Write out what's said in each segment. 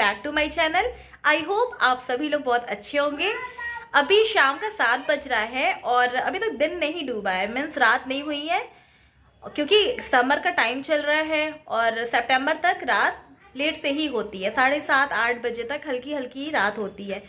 Back to my channel. I hope आप सभी लोग बहुत अच्छे होंगे। अभी शाम का 7 बज रहा है और अभी तक दिन नहीं डूबा है, मीन्स रात नहीं हुई है, क्योंकि समर का टाइम चल रहा है और सितंबर तक रात लेट से ही होती है। 7:30-8 बजे तक हल्की हल्की रात होती है।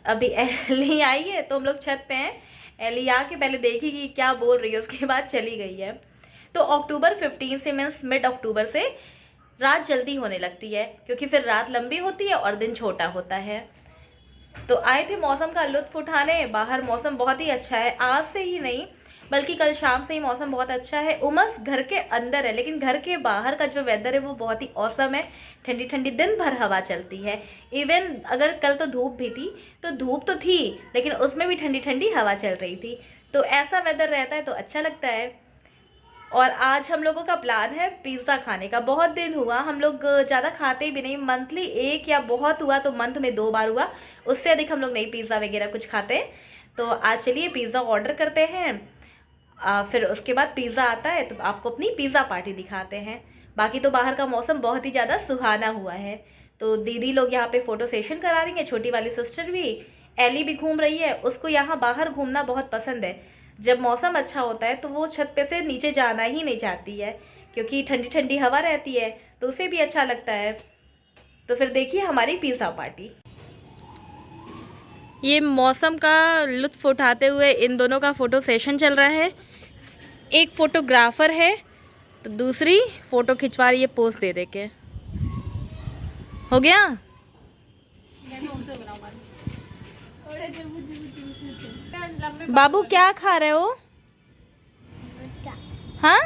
अभी एली आई है तो हम लोग छत पे हैं। एली आके पहले देखेगी क्या बोल रही है, उसके बाद चली गई है। तो अक्टूबर 15 से मीन्स मिड अक्टूबर से रात जल्दी होने लगती है, क्योंकि फिर रात लंबी होती है और दिन छोटा होता है। तो आए थे मौसम का लुत्फ उठाने। बाहर मौसम बहुत ही अच्छा है, आज से ही नहीं बल्कि कल शाम से ही मौसम बहुत अच्छा है। उमस घर के अंदर है, लेकिन घर के बाहर का जो वेदर है वो बहुत ही औसम है। ठंडी ठंडी दिन भर हवा चलती है। इवन अगर कल तो धूप भी थी, तो धूप तो थी लेकिन उसमें भी ठंडी ठंडी हवा चल रही थी। तो ऐसा वेदर रहता है तो अच्छा लगता है। और आज हम लोगों का प्लान है पिज़्ज़ा खाने का। बहुत दिन हुआ, हम लोग ज़्यादा खाते भी नहीं, मंथली एक या बहुत हुआ तो मंथ में 2 बार हुआ, उससे अधिक हम लोग नहीं पिज़्ज़ा वगैरह कुछ खाते। तो आज चलिए पिज़्ज़ा ऑर्डर करते हैं। फिर उसके बाद पिज़्ज़ा आता है तो आपको अपनी पिज़्ज़ा पार्टी दिखाते हैं। बाकी तो बाहर का मौसम बहुत ही ज़्यादा सुहाना हुआ है। तो दीदी लोग यहाँ पे फ़ोटो सेशन करा रही हैं, छोटी वाली सिस्टर भी, एली भी घूम रही है। उसको यहाँ बाहर घूमना बहुत पसंद है। जब मौसम अच्छा होता है तो वो छत पे से नीचे जाना ही नहीं चाहती है, क्योंकि ठंडी ठंडी हवा रहती है तो उसे भी अच्छा लगता है। तो फिर देखिए हमारी पिज़्ज़ा पार्टी। ये मौसम का लुत्फ़ उठाते हुए इन दोनों का फ़ोटो सेशन चल रहा है। एक फ़ोटोग्राफ़र है तो दूसरी फ़ोटो खिंचवा रही है पोज दे दे के। हो गया? बाबू क्या खा रहे हो? हाँ,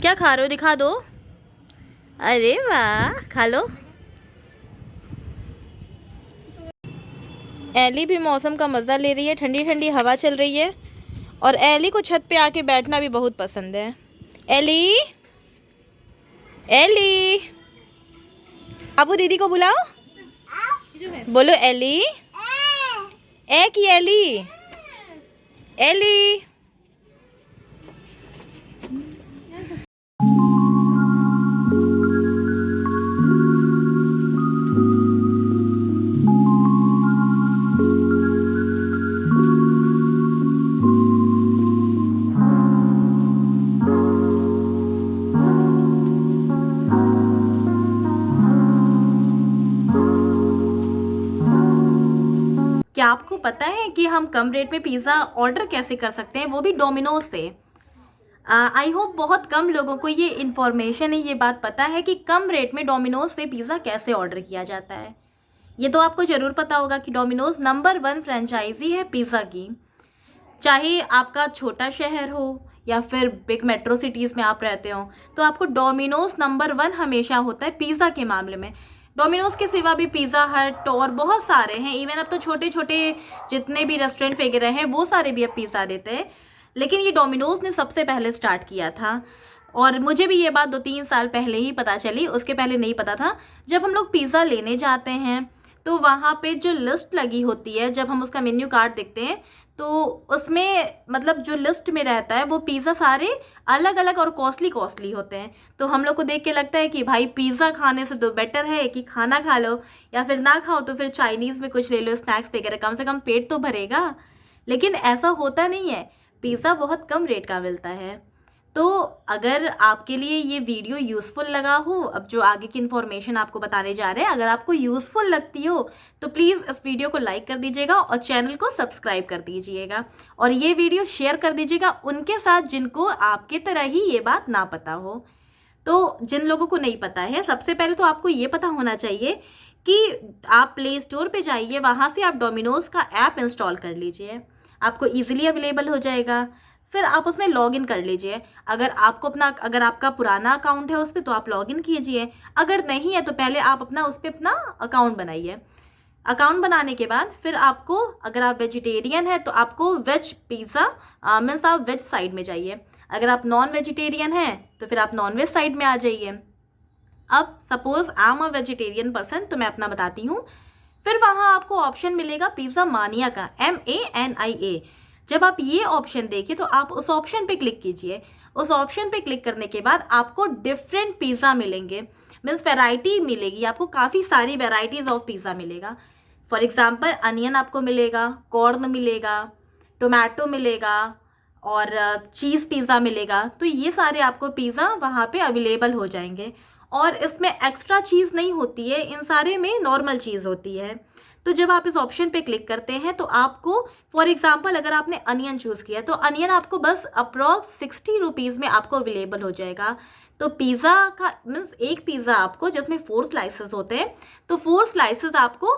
क्या खा रहे हो, दिखा दो। अरे वाह, खा लो। एली भी मौसम का मज़ा ले रही है, ठंडी ठंडी हवा चल रही है और एली को छत पे आके बैठना भी बहुत पसंद है। एली, एली, बाबू दीदी को बुलाओ, बोलो एली। ए की एली, एली। क्या आपको पता है कि हम कम रेट में पिज़्ज़ा ऑर्डर कैसे कर सकते हैं, वो भी डोमिनोज से। आई होप बहुत कम लोगों को ये इन्फॉर्मेशन है, ये बात पता है कि कम रेट में डोमिनोज से पिज़्ज़ा कैसे ऑर्डर किया जाता है। ये तो आपको ज़रूर पता होगा कि डोमिनोज नंबर 1 फ्रेंचाइजी है पिज़्ज़ा की। चाहे आपका छोटा शहर हो या फिर बिग मेट्रो सिटीज़ में आप रहते हो, तो आपको डोमिनोज नंबर 1 हमेशा होता है पिज़्ज़ा के मामले में। डोमिनोज के सिवा भी पिज़्ज़ा हट और बहुत सारे हैं। इवन अब तो छोटे छोटे जितने भी रेस्टोरेंट वगैरह हैं वो सारे भी अब पिज़्ज़ा देते हैं, लेकिन ये डोमिनोज ने सबसे पहले स्टार्ट किया था। और मुझे भी ये बात 2-3 साल पहले ही पता चली, उसके पहले नहीं पता था। जब हम लोग पिज़्ज़ा लेने जाते हैं तो वहाँ पे जो लिस्ट लगी होती है, जब हम उसका मेन्यू कार्ड देखते हैं तो उसमें मतलब जो लिस्ट में रहता है वो पिज़्ज़ा सारे अलग अलग और कॉस्टली कॉस्टली होते हैं। तो हम लोग को देख के लगता है कि भाई पिज़्ज़ा खाने से तो बेटर है कि खाना खा लो, या फिर ना खाओ तो फिर चाइनीज़ में कुछ ले लो, स्नैक्स वगैरह, कम से कम पेट तो भरेगा। लेकिन ऐसा होता नहीं है, पिज़्ज़ा बहुत कम रेट का मिलता है। तो अगर आपके लिए ये वीडियो यूज़फुल लगा हो, अब जो आगे की इन्फॉर्मेशन आपको बताने जा रहे हैं, अगर आपको यूज़फुल लगती हो तो प्लीज़ इस वीडियो को लाइक कर दीजिएगा और चैनल को सब्सक्राइब कर दीजिएगा। और ये वीडियो शेयर कर दीजिएगा उनके साथ जिनको आपके तरह ही ये बात ना पता हो। तो जिन लोगों को नहीं पता है, सबसे पहले तो आपको ये पता होना चाहिए कि आप प्ले स्टोर पर जाइए, वहाँ से आप डोमिनोज़ का ऐप इंस्टॉल कर लीजिए, आपको ईजिली अवेलेबल हो जाएगा। फिर आप उसमें लॉगिन कर लीजिए। अगर आपका पुराना अकाउंट है उस पर तो आप लॉगिन कीजिए, अगर नहीं है तो पहले आप उस पर अपना अकाउंट बनाइए। अकाउंट बनाने के बाद फिर आपको, अगर आप वेजिटेरियन है तो आपको वेज पिज़्ज़ा मीन्स आप वेज साइड में जाइए। अगर आप नॉन वेजिटेरियन हैं तो फिर आप नॉन वेज साइड में आ जाइए। अब suppose I am a vegetarian person, तो मैं अपना बताती हूँ। फिर वहाँ आपको ऑप्शन मिलेगा पिज़्ज़ा मानिया का, MANIA। जब आप ये ऑप्शन देखें तो आप उस ऑप्शन पे क्लिक कीजिए। उस ऑप्शन पे क्लिक करने के बाद आपको डिफरेंट पिज़्ज़ा मिलेंगे। मीन्स वैरायटी मिलेगी आपको, काफ़ी सारी वैराइटीज़ ऑफ पिज़्ज़ा मिलेगा। फॉर एग्जांपल अनियन आपको मिलेगा, कॉर्न मिलेगा, टोमेटो मिलेगा और चीज़ पिज़्ज़ा मिलेगा। तो ये सारे आपको पिज़्ज़ा वहाँ पे अवेलेबल हो जाएंगे और इसमें एक्स्ट्रा चीज़ नहीं होती है, इन सारे में नॉर्मल चीज़ होती है। तो जब आप इस ऑप्शन पे क्लिक करते हैं तो आपको फॉर एग्जांपल अगर आपने अनियन चूज़ किया तो अनियन आपको बस अप्रॉक्स 60 रुपीज़ में आपको अवेलेबल हो जाएगा। तो पिज़्ज़ा का मीन्स एक पिज़्ज़ा आपको जिसमें 4 स्लाइसेस होते हैं, तो 4 स्लाइसेस आपको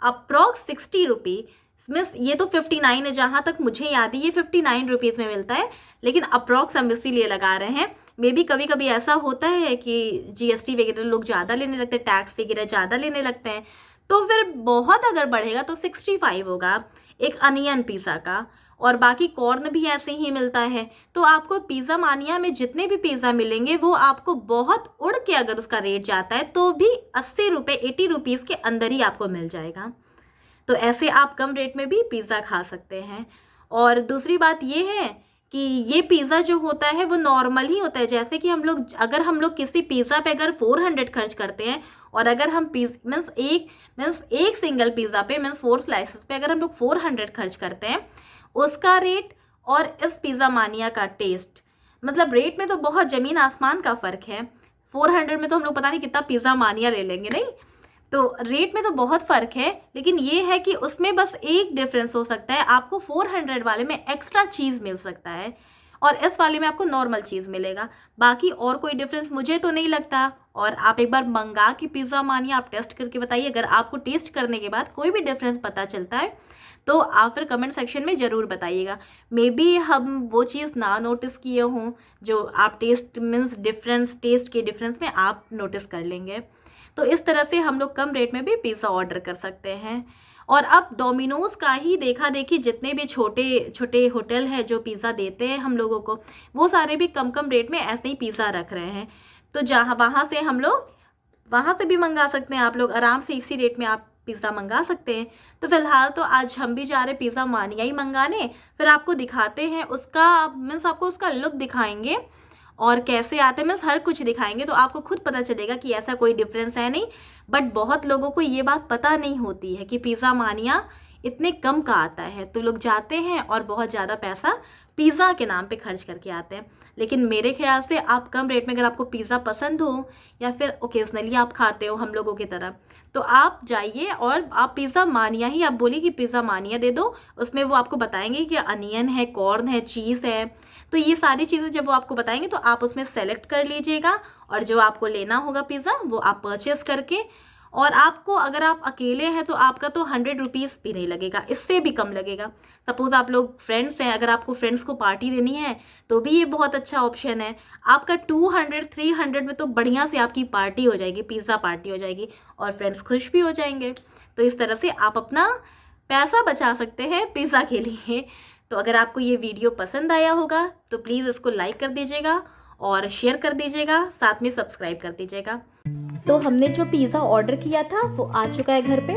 अप्रॉक्स 60 रुपीज़ मीन्स ये तो 59 है, जहाँ तक मुझे याद है ये 59 रुपीज़ में मिलता है, लेकिन अप्रॉक्स हम इसीलिए लगा रहे हैं। मे बी कभी कभी ऐसा होता है कि GST वगैरह लोग ज़्यादा लेने लगते हैं, टैक्स वगैरह ज़्यादा लेने लगते हैं, तो फिर बहुत अगर बढ़ेगा तो 65 होगा एक अनियन पिज़्ज़ा का। और बाकी कॉर्न भी ऐसे ही मिलता है। तो आपको पिज़्ज़ा मानिया में जितने भी पिज़्ज़ा मिलेंगे वो आपको बहुत उड़ के अगर उसका रेट जाता है तो भी 80 रुपये 80 रुपीज़ के अंदर ही आपको मिल जाएगा। तो ऐसे आप कम रेट में भी पिज़्ज़ा खा सकते हैं। और दूसरी बात ये है कि ये पिज़्ज़ा जो होता है वो नॉर्मल ही होता है, जैसे कि अगर हम लोग किसी पिज़्ज़ा पे अगर 400 खर्च करते हैं और अगर हम मीन्स एक सिंगल पिज़्ज़ा पे मीन्स 4 स्लाइसेस पे अगर हम लोग 400 खर्च करते हैं, उसका रेट और इस पिज़्ज़ा मानिया का टेस्ट, मतलब रेट में तो बहुत ज़मीन आसमान का फ़र्क है। 400 में तो हम लोग पता नहीं कितना पिज़्ज़ा मानिया ले लेंगे, नहीं तो रेट में तो बहुत फ़र्क है। लेकिन ये है कि उसमें बस एक डिफरेंस हो सकता है, आपको 400 वाले में एक्स्ट्रा चीज़ मिल सकता है और इस वाले में आपको नॉर्मल चीज़ मिलेगा। बाकी और कोई डिफरेंस मुझे तो नहीं लगता। और आप एक बार मंगा के पिज़्ज़ा मानिया आप टेस्ट करके बताइए, अगर आपको टेस्ट करने के बाद कोई भी डिफरेंस पता चलता है तो आप फिर कमेंट सेक्शन में ज़रूर बताइएगा। मे बी हम वो चीज़ ना नोटिस किए हों जो आप टेस्ट मीन्स डिफरेंस टेस्ट के डिफरेंस में आप नोटिस कर लेंगे। तो इस तरह से हम लोग कम रेट में भी पिज़्ज़ा ऑर्डर कर सकते हैं। और अब डोमिनोज़ का ही देखा देखी जितने भी छोटे छोटे होटल हैं जो पिज़्ज़ा देते हैं हम लोगों को, वो सारे भी कम कम रेट में ऐसे ही पिज़्ज़ा रख रहे हैं। तो जहाँ वहाँ से हम लोग वहाँ से भी मंगा सकते हैं, आप लोग आराम से इसी रेट में आप पिज़्ज़ा मंगा सकते हैं। तो फिलहाल तो आज हम भी जा रहे हैं पिज़्ज़ा मानिया ही मंगाने, फिर आपको दिखाते हैं उसका मीन्स आपको उसका लुक दिखाएंगे और कैसे आते हैं मीन्स हर कुछ दिखाएंगे, तो आपको खुद पता चलेगा कि ऐसा कोई डिफरेंस है नहीं। बट बहुत लोगों को ये बात पता नहीं होती है कि पिज़्ज़ा मानिया इतने कम का आता है, तो लोग जाते हैं और बहुत ज़्यादा पैसा पिज़्ज़ा के नाम पे खर्च करके आते हैं। लेकिन मेरे ख्याल से आप कम रेट में अगर आपको पिज़्ज़ा पसंद हो या फिर ओकेजनली आप खाते हो हम लोगों की तरह, तो आप जाइए और आप पिज़्ज़ा मानिया ही आप बोलिए कि पिज़्ज़ा मानिया दे दो, उसमें वो आपको बताएंगे कि अनियन है, कॉर्न है, चीज़ है। तो ये सारी चीज़ें जब वो आपको बताएंगे तो आप उसमें सेलेक्ट कर लीजिएगा और जो आपको लेना होगा पिज़्ज़ा वो आप परचेज़ करके, और आपको अगर आप अकेले हैं तो आपका तो 100 रुपीज़ भी नहीं लगेगा, इससे भी कम लगेगा। सपोज़ आप लोग फ्रेंड्स हैं, अगर आपको फ्रेंड्स को पार्टी देनी है तो भी ये बहुत अच्छा ऑप्शन है। आपका 200-300 में तो बढ़िया से आपकी पार्टी हो जाएगी, पिज़्ज़ा पार्टी हो जाएगी और फ्रेंड्स खुश भी हो जाएंगे। तो इस तरह से आप अपना पैसा बचा सकते हैं पिज़्ज़ा के लिए। तो अगर आपको ये वीडियो पसंद आया होगा तो प्लीज़ इसको लाइक कर दीजिएगा और शेयर कर दीजिएगा, साथ में सब्सक्राइब कर दीजिएगा। तो हमने जो पिज़्ज़ा ऑर्डर किया था वो आ चुका है घर पे।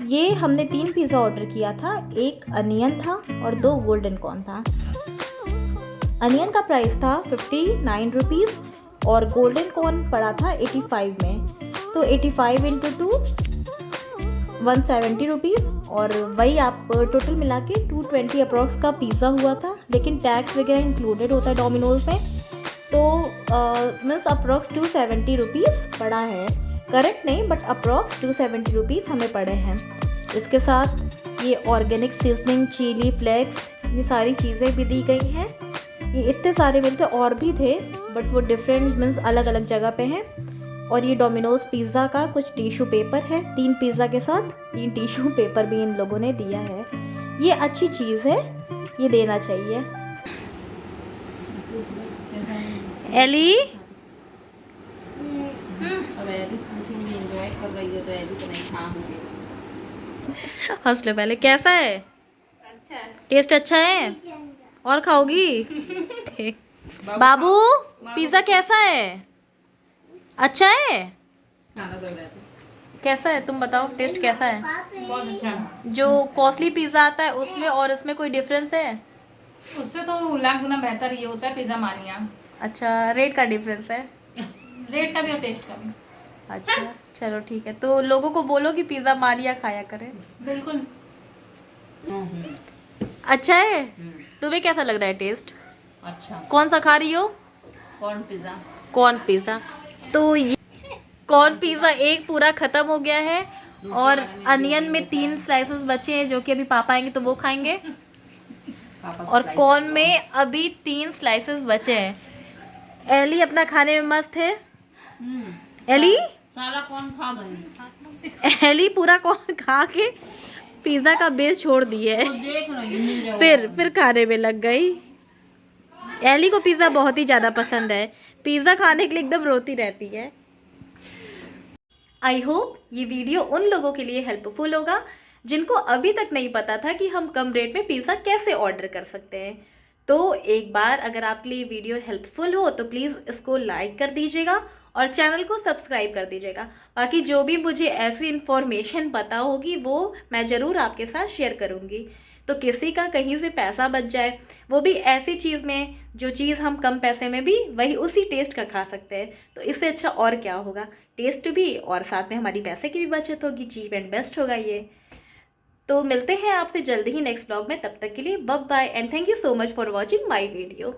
ये हमने 3 पिज़्ज़ा ऑर्डर किया था, एक अनियन था और 2 गोल्डन कॉर्न था। अनियन का प्राइस था 59 रुपीज़ और गोल्डन कॉर्न पड़ा था 85 में। तो 85 इंटू 2 170 रुपीज़ और वही आप टोटल मिला के 220 अप्रॉक्स का पिज़्ज़ा हुआ था। लेकिन टैक्स वगैरह इंक्लूडेड होता है डोमिनोज़ में, तो मीन्स अप्रॉक्स 270 रुपीज़ पड़ा है। करेक्ट नहीं बट अप्रॉक्स 270 रुपीज़ हमें पड़े हैं। इसके साथ ये ऑर्गेनिक सीजनिंग, चिली फ्लेक्स, ये सारी चीज़ें भी दी गई हैं। ये इतने सारे मिलते और भी थे बट वो डिफरेंट मीन्स अलग अलग जगह पे हैं। और ये डोमिनोज़ पिज़्ज़ा का कुछ टिश्यू पेपर है, 3 पिज़्ज़ा के साथ 3 टिश्यू पेपर भी इन लोगों ने दिया है। ये अच्छी चीज़ है, ये देना चाहिए। एली हंस लो पहले, कैसा है? अच्छा। टेस्ट अच्छा है और खाओगी? ठीक। बाबू पिज़्ज़ा कैसा है? अच्छा है? कैसा है तुम बताओ, टेस्ट कैसा है? बहुत अच्छा है। जो कॉस्टली पिज़्ज़ा आता है उसमें और इसमें कोई डिफरेंस है? उससे तो लाख गुना बेहतर ये होता है पिज़्ज़ा मानिया। अच्छा, रेट का डिफरेंस है? रेट का भी और टेस्ट का भी। अच्छा चलो ठीक है, तो लोगों को बोलो कि पिज़्ज़ा मारिया खाया करें। बिल्कुल। अच्छा है, तुम्हें कैसा लग रहा है टेस्ट? अच्छा। कौन सा खा रही हो? Corn pizza. Corn pizza. तो ये कॉर्न पिज़्ज़ा एक पूरा ख़त्म हो गया है और अनियन में 3 स्लाइसेस बचे हैं जो कि अभी पापा आएंगे तो वो खाएंगे। और कॉर्न में अभी 3 स्लाइसेस बचे हैं। एली अपना खाने में मस्त है। एली सारा कॉर्न खा गई। एली पूरा कॉर्न खा के पिज़्ज़ा का बेस छोड़ दिए है, देख रही मिल जाएगा। फिर खाने में लग गई। एली को पिज़्ज़ा बहुत ही ज़्यादा पसंद है, पिज़्ज़ा खाने के लिए एकदम रोती रहती है। आई होप ये वीडियो उन लोगों के लिए हेल्पफुल होगा जिनको अभी तक नहीं पता था कि हम कम रेट में पिज़्ज़ा कैसे ऑर्डर कर सकते हैं। तो एक बार अगर आपके लिए वीडियो हेल्पफुल हो तो प्लीज़ इसको लाइक कर दीजिएगा और चैनल को सब्सक्राइब कर दीजिएगा। बाकी जो भी मुझे ऐसी इन्फॉर्मेशन पता होगी वो मैं ज़रूर आपके साथ शेयर करूँगी, तो किसी का कहीं से पैसा बच जाए, वो भी ऐसी चीज़ में जो चीज़ हम कम पैसे में भी वही उसी टेस्ट का खा सकते हैं, तो इससे अच्छा और क्या होगा। टेस्ट भी और साथ में हमारी पैसे की भी बचत होगी, चीप एंड बेस्ट होगा ये। तो मिलते हैं आपसे जल्दी ही नेक्स्ट ब्लॉग में, तब तक के लिए bye bye and thank you so much for watching my video.